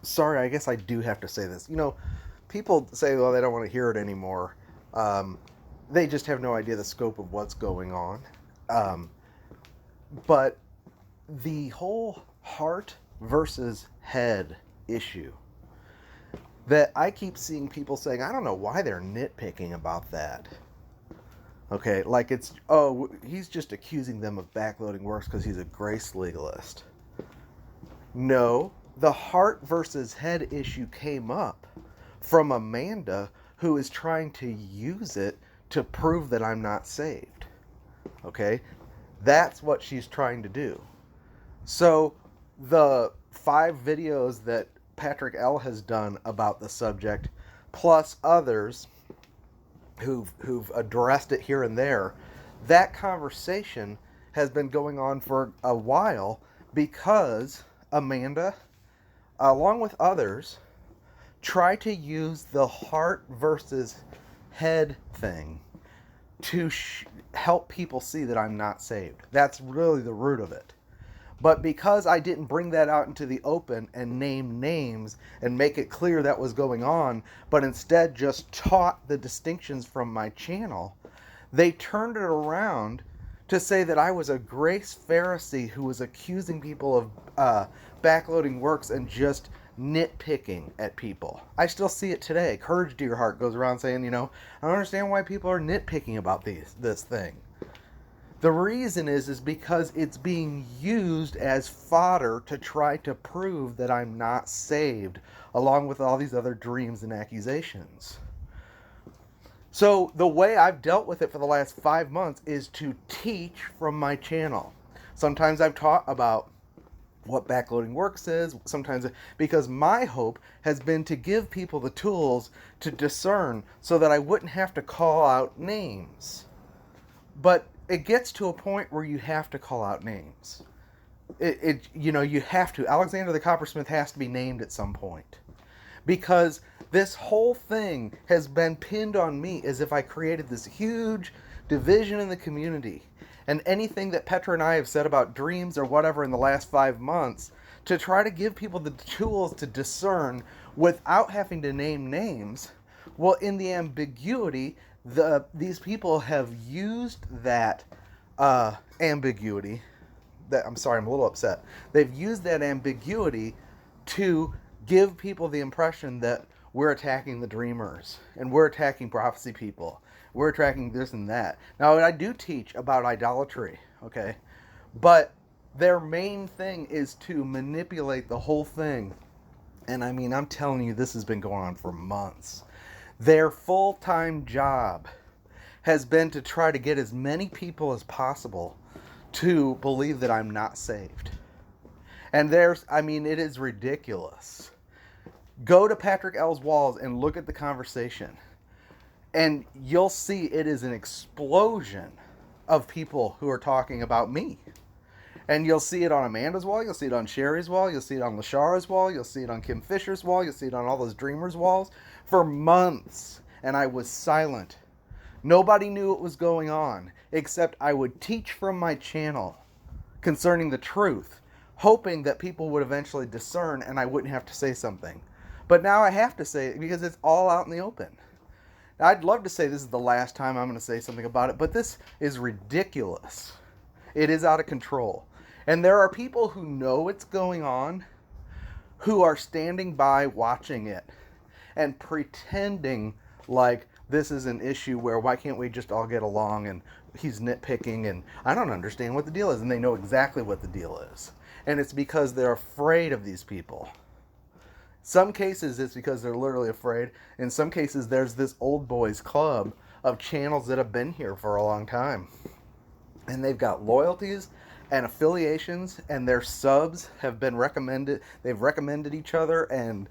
sorry, I guess I do have to say this. People say, well, they don't want to hear it anymore. Um, they just have no idea the scope of what's going on. Um, but the whole heart versus head issue that I keep seeing people saying, I don't know why they're nitpicking about that. Okay, like it's, oh, he's just accusing them of backloading works because he's a grace legalist. No, the heart versus head issue came up from Amanda, who is trying to use it to prove that I'm not saved. Okay, that's what she's trying to do. So, the 5 videos that Patrick L. has done about the subject, plus others who've addressed it here and there, that conversation has been going on for a while because Amanda, along with others, try to use the heart versus head thing to help people see that I'm not saved. That's really the root of it. But because I didn't bring that out into the open and name names and make it clear that was going on, but instead just taught the distinctions from my channel, they turned it around to say that I was a grace Pharisee who was accusing people of backloading works and just nitpicking at people. I still see it today. Courage to Your Heart goes around saying, I don't understand why people are nitpicking about this thing. The reason is because it's being used as fodder to try to prove that I'm not saved, along with all these other dreams and accusations. So the way I've dealt with it for the last 5 months is to teach from my channel. Sometimes I've taught about what backloading works is, sometimes because my hope has been to give people the tools to discern so that I wouldn't have to call out names. But it gets to a point where you have to call out names. You have to. Alexander the Coppersmith has to be named at some point. Because this whole thing has been pinned on me as if I created this huge division in the community. And anything that Petra and I have said about dreams or whatever in the last 5 months, to try to give people the tools to discern without having to name names, well, in the ambiguity, these people have used that ambiguity. I'm sorry, I'm a little upset. They've used that ambiguity to give people the impression that we're attacking the dreamers and we're attacking prophecy people. We're attacking this and that. Now, I do teach about idolatry, okay? But their main thing is to manipulate the whole thing. And I mean, I'm telling you, this has been going on for months. Their full-time job has been to try to get as many people as possible to believe that I'm not saved. And it is ridiculous. Go to Patrick L's walls and look at the conversation. And you'll see it is an explosion of people who are talking about me. And you'll see it on Amanda's wall, you'll see it on Sherry's wall, you'll see it on Lashara's wall, you'll see it on Kim Fisher's wall, you'll see it on all those dreamers' walls for months. And I was silent. Nobody knew what was going on, except I would teach from my channel concerning the truth, hoping that people would eventually discern and I wouldn't have to say something. But now I have to say it because it's all out in the open. I'd love to say this is the last time I'm going to say something about it, but this is ridiculous. It is out of control. And there are people who know it's going on, who are standing by watching it and pretending like this is an issue where why can't we just all get along, and he's nitpicking and I don't understand what the deal is, and they know exactly what the deal is. And it's because they're afraid of these people. Some cases it's because they're literally afraid. In some cases there's this old boys club of channels that have been here for a long time. And they've got loyalties and affiliations, and their subs have been recommended. They've recommended each other, and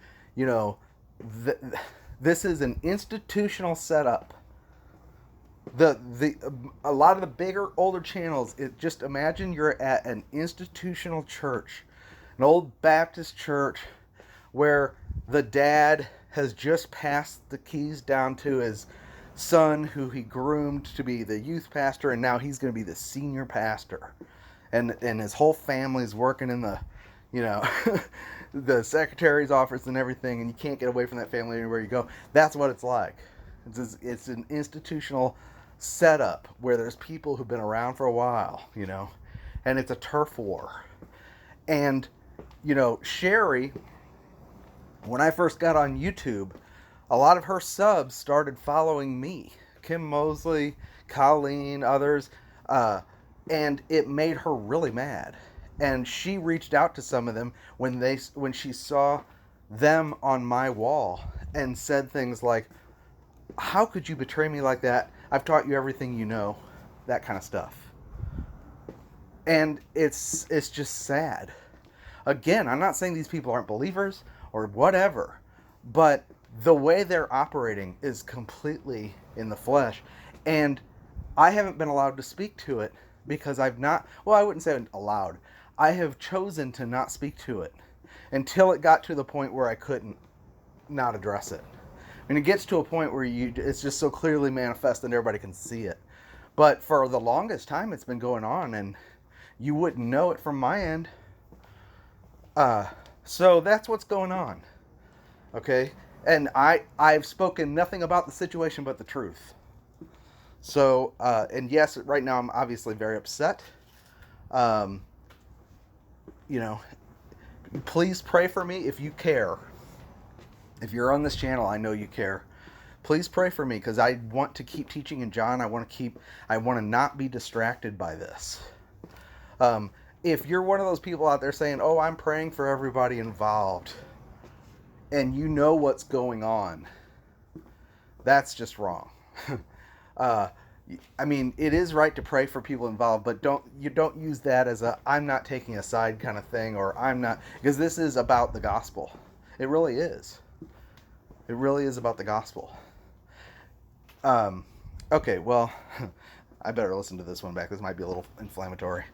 this is an institutional setup. A lot of the bigger, older channels, just imagine you're at an institutional church, an old Baptist church, where the dad has just passed the keys down to his son, who he groomed to be the youth pastor, and now he's going to be the senior pastor, and his whole family's working in the the secretary's office and everything, and you can't get away from that family anywhere you go. That's what it's like. It's an institutional setup where there's people who've been around for a while, and it's a turf war. And, Sherry, when I first got on YouTube, a lot of her subs started following me. Kim Mosley, Colleen, others, and it made her really mad. And she reached out to some of them when she saw them on my wall and said things like, "How could you betray me like that? I've taught you everything you know," that kind of stuff. And it's just sad. Again, I'm not saying these people aren't believers or whatever, but the way they're operating is completely in the flesh. And I haven't been allowed to speak to it because I wouldn't say allowed. I have chosen to not speak to it until it got to the point where I couldn't not address it. I mean, it gets to a point where it's just so clearly manifest and everybody can see it. But for the longest time, it's been going on, and you wouldn't know it from my end. So that's what's going on. Okay? And I've spoken nothing about the situation but the truth. So, and yes, right now I'm obviously very upset. Please pray for me if you care. If you're on this channel, I know you care. Please pray for me because I want to keep teaching in John. I want to not be distracted by this. If you're one of those people out there saying, "Oh, I'm praying for everybody involved," and you know what's going on, that's just wrong. I mean, it is right to pray for people involved, but don't use that as I'm not taking a side kind of thing, or I'm not, because this is about the gospel. It really is. It really is about the gospel. Okay, well, I better listen to this one back. This might be a little inflammatory.